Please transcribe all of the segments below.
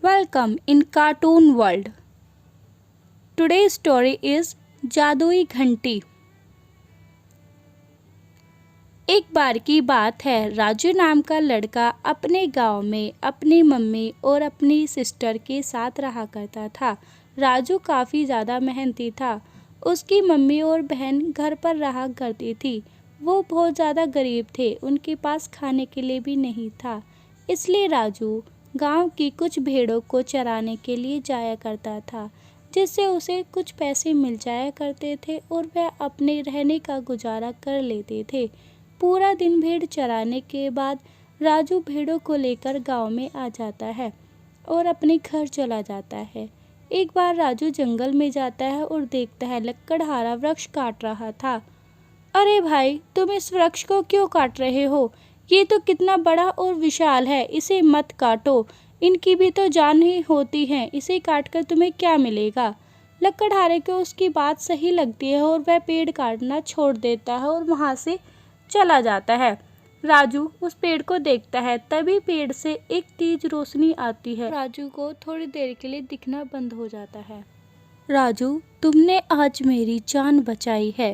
Welcome in Cartoon World. Today's story is जादुई घंटी। एक बार की बात है, राजू नाम का लड़का अपने गांव में अपनी मम्मी और अपनी सिस्टर के साथ रहा करता था। राजू काफ़ी ज़्यादा मेहनती था। उसकी मम्मी और बहन घर पर रहा करती थी। वो बहुत ज़्यादा गरीब थे, उनके पास खाने के लिए भी नहीं था। इसलिए राजू गांव की कुछ भेड़ों को चराने के लिए जाया करता था, जिससे उसे कुछ पैसे मिल जाया करते थे और वह अपने रहने का गुजारा कर लेते थे। पूरा दिन भेड़ चराने के बाद राजू भेड़ों को लेकर गांव में आ जाता है और अपने घर चला जाता है। एक बार राजू जंगल में जाता है और देखता है लकड़हारा वृक्ष काट रहा था। अरे भाई, तुम इस वृक्ष को क्यों काट रहे हो? ये तो कितना बड़ा और विशाल है, इसे मत काटो। इनकी भी तो जान ही होती है, इसे काटकर तुम्हें क्या मिलेगा? लकड़हारे को उसकी बात सही लगती है और वह पेड़ काटना छोड़ देता है और वहाँ से चला जाता है। राजू उस पेड़ को देखता है, तभी पेड़ से एक तेज रोशनी आती है। राजू को थोड़ी देर के लिए दिखना बंद हो जाता है। राजू, तुमने आज मेरी जान बचाई है।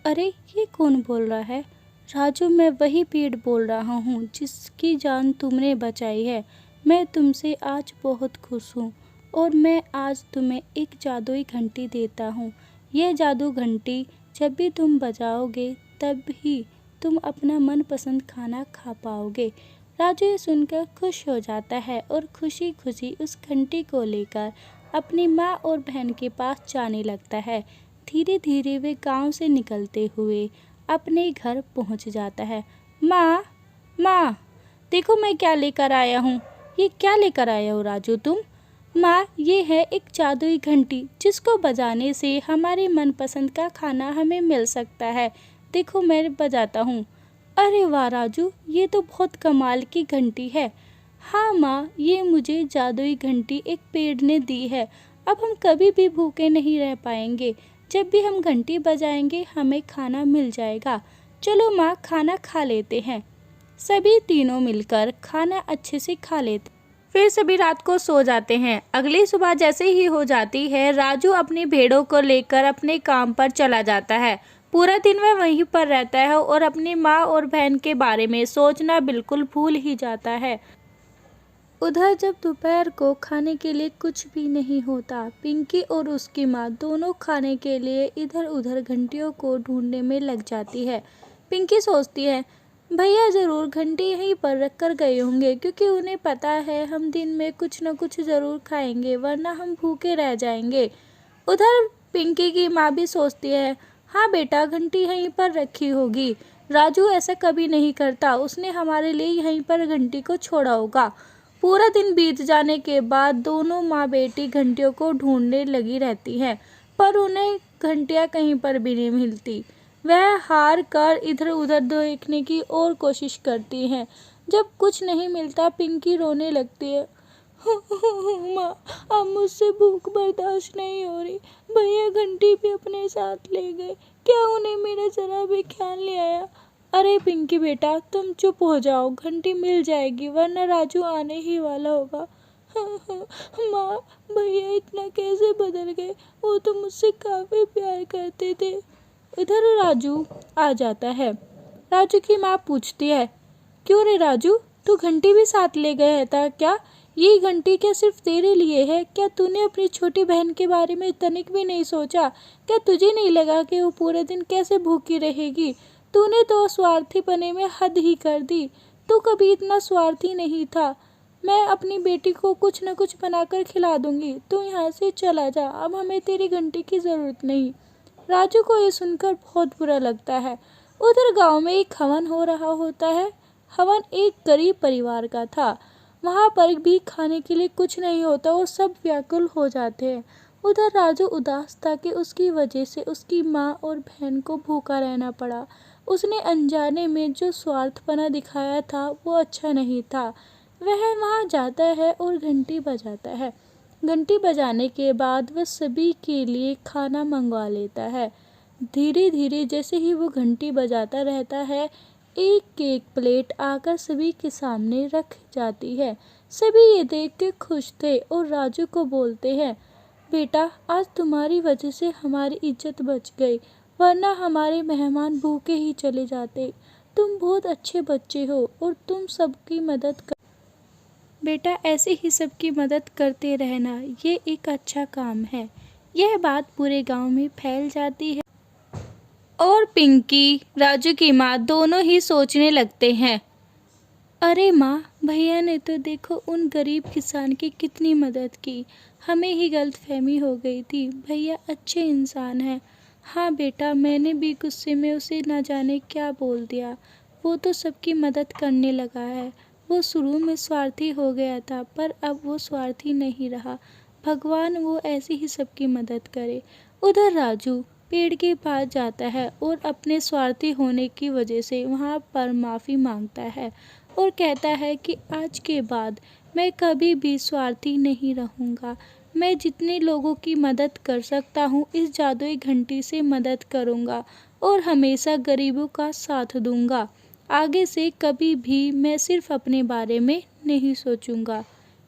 अरे, ये कौन बोल रहा है? राजू, मैं वही पेड़ बोल रहा हूँ जिसकी जान तुमने बचाई है। मैं तुमसे आज बहुत खुश हूँ और मैं आज तुम्हें एक जादुई घंटी देता हूँ। यह जादू घंटी जब भी तुम बजाओगे तब ही तुम अपना मनपसंद खाना खा पाओगे। राजू ये सुनकर खुश हो जाता है और खुशी खुशी उस घंटी को लेकर अपनी माँ और बहन के पास जाने लगता है। धीरे धीरे वे गांव से निकलते हुए अपने घर पहुंच जाता है। माँ, माँ, देखो मैं क्या लेकर आया हूँ। ये क्या लेकर आया हो राजू तुम? माँ, ये है एक जादुई घंटी जिसको बजाने से हमारे मनपसंद का खाना हमें मिल सकता है। देखो मैं बजाता हूँ। अरे वाह राजू, ये तो बहुत कमाल की घंटी है। हाँ माँ, ये मुझे जादुई घंटी एक पेड़ ने दी है। अब हम कभी भी भूखे नहीं रह पाएंगे। जब भी हम घंटी बजाएंगे हमें खाना मिल जाएगा। चलो माँ, खाना खा लेते हैं। सभी तीनों मिलकर खाना अच्छे से खा लेते, फिर सभी रात को सो जाते हैं। अगली सुबह जैसे ही हो जाती है, राजू अपनी भेड़ों को लेकर अपने काम पर चला जाता है। पूरा दिन वह वहीं पर रहता है और अपनी माँ और बहन के बारे में सोचना बिल्कुल भूल ही जाता है। उधर जब दोपहर को खाने के लिए कुछ भी नहीं होता, पिंकी और उसकी माँ दोनों खाने के लिए इधर उधर घंटियों को ढूंढने में लग जाती है। पिंकी सोचती है, भैया ज़रूर घंटी यहीं पर रख कर गए होंगे, क्योंकि उन्हें पता है हम दिन में कुछ न कुछ ज़रूर खाएंगे, वरना हम भूखे रह जाएंगे। उधर पिंकी की माँ भी सोचती है, हाँ बेटा, घंटी यहीं पर रखी होगी। राजू ऐसा कभी नहीं करता, उसने हमारे लिए यहीं पर घंटी को छोड़ा होगा। पूरा दिन बीत जाने के बाद दोनों माँ बेटी घंटियों को ढूंढने लगी रहती हैं, पर उन्हें घंटियाँ कहीं पर भी नहीं मिलती। वह हार कर इधर उधर देखने की और कोशिश करती हैं। जब कुछ नहीं मिलता, पिंकी रोने लगती है। माँ, अब मुझसे भूख बर्दाश्त नहीं हो रही। भैया घंटी भी अपने साथ ले गए, क्या उन्हें मेरा जरा भी ख्याल नहीं आया? अरे पिंकी बेटा, तुम चुप हो जाओ, घंटी मिल जाएगी, वरना राजू आने ही वाला होगा। माँ, भैया इतना कैसे बदल गए? वो तो मुझसे काफ़ी प्यार करते थे। इधर राजू आ जाता है। राजू की माँ पूछती है, क्यों रे राजू, तू घंटी भी साथ ले गया था क्या? ये घंटी क्या सिर्फ तेरे लिए है? क्या तूने अपनी छोटी बहन के बारे में तनिक भी नहीं सोचा? क्या तुझे नहीं लगा कि वो पूरे दिन कैसे भूखी रहेगी? तूने तो स्वार्थीपने में हद ही कर दी। तू कभी इतना स्वार्थी नहीं था। मैं अपनी बेटी को कुछ न कुछ बनाकर खिला दूंगी, तू यहाँ से चला जा, अब हमें तेरी घंटी की ज़रूरत नहीं। राजू को ये सुनकर बहुत बुरा लगता है। उधर गांव में एक हवन हो रहा होता है। हवन एक गरीब परिवार का था। वहाँ पर भी खाने के लिए कुछ नहीं होता और सब व्याकुल हो जाते हैं। उधर राजू उदास था कि उसकी वजह से उसकी माँ और बहन को भूखा रहना पड़ा। उसने अनजाने में जो स्वार्थपना दिखाया था वो अच्छा नहीं था। वह वहाँ जाता है और घंटी बजाता है। घंटी बजाने के बाद वह सभी के लिए खाना मंगवा लेता है। धीरे धीरे जैसे ही वो घंटी बजाता रहता है, एक एक प्लेट आकर सभी के सामने रख जाती है। सभी ये देख के खुश थे और राजू को बोलते हैं, बेटा आज तुम्हारी वजह से हमारी इज्जत बच गई, वरना हमारे मेहमान भूखे ही चले जाते। तुम बहुत अच्छे बच्चे हो और तुम सबकी मदद कर बेटा ऐसे ही सबकी मदद करते रहना, ये एक अच्छा काम है। यह बात पूरे गांव में फैल जाती है और पिंकी राजू की माँ दोनों ही सोचने लगते हैं, अरे माँ, भैया ने तो देखो उन गरीब किसान की कितनी मदद की, हमें ही गलतफहमी हो गई थी, भैया अच्छे इंसान हैं। हाँ बेटा, मैंने भी गुस्से में उसे न जाने क्या बोल दिया, वो तो सबकी मदद करने लगा है। वो शुरू में स्वार्थी हो गया था पर अब वो स्वार्थी नहीं रहा, भगवान वो ऐसे ही सबकी मदद करे। उधर राजू पेड़ के पास जाता है और अपने स्वार्थी होने की वजह से वहाँ पर माफ़ी मांगता है और कहता है कि आज के बाद मैं कभी भी स्वार्थी नहीं रहूँगा। मैं जितने लोगों की मदद कर सकता हूँ इस जादुई घंटी से मदद करूँगा और हमेशा गरीबों का साथ दूँगा। आगे से कभी भी मैं सिर्फ अपने बारे में नहीं सोचूँगा।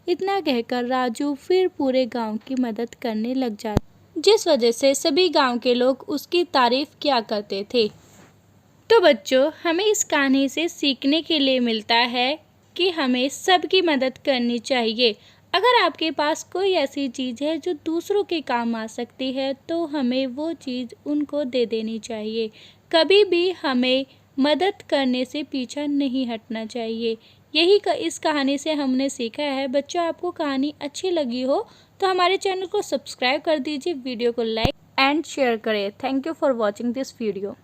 इतना कहकर राजू फिर पूरे गांव की मदद करने लग जाता, जिस वजह से सभी गांव के लोग उसकी तारीफ किया करते थे। तो बच्चों, हमें इस कहानी से सीखने के लिए मिलता है कि हमें सबकी मदद करनी चाहिए। अगर आपके पास कोई ऐसी चीज़ है जो दूसरों के काम आ सकती है तो हमें वो चीज़ उनको दे देनी चाहिए। कभी भी हमें मदद करने से पीछा नहीं हटना चाहिए। यही इस कहानी से हमने सीखा है। बच्चों, आपको कहानी अच्छी लगी हो तो हमारे चैनल को सब्सक्राइब कर दीजिए, वीडियो को लाइक एंड शेयर करें। Thank you for watching this video.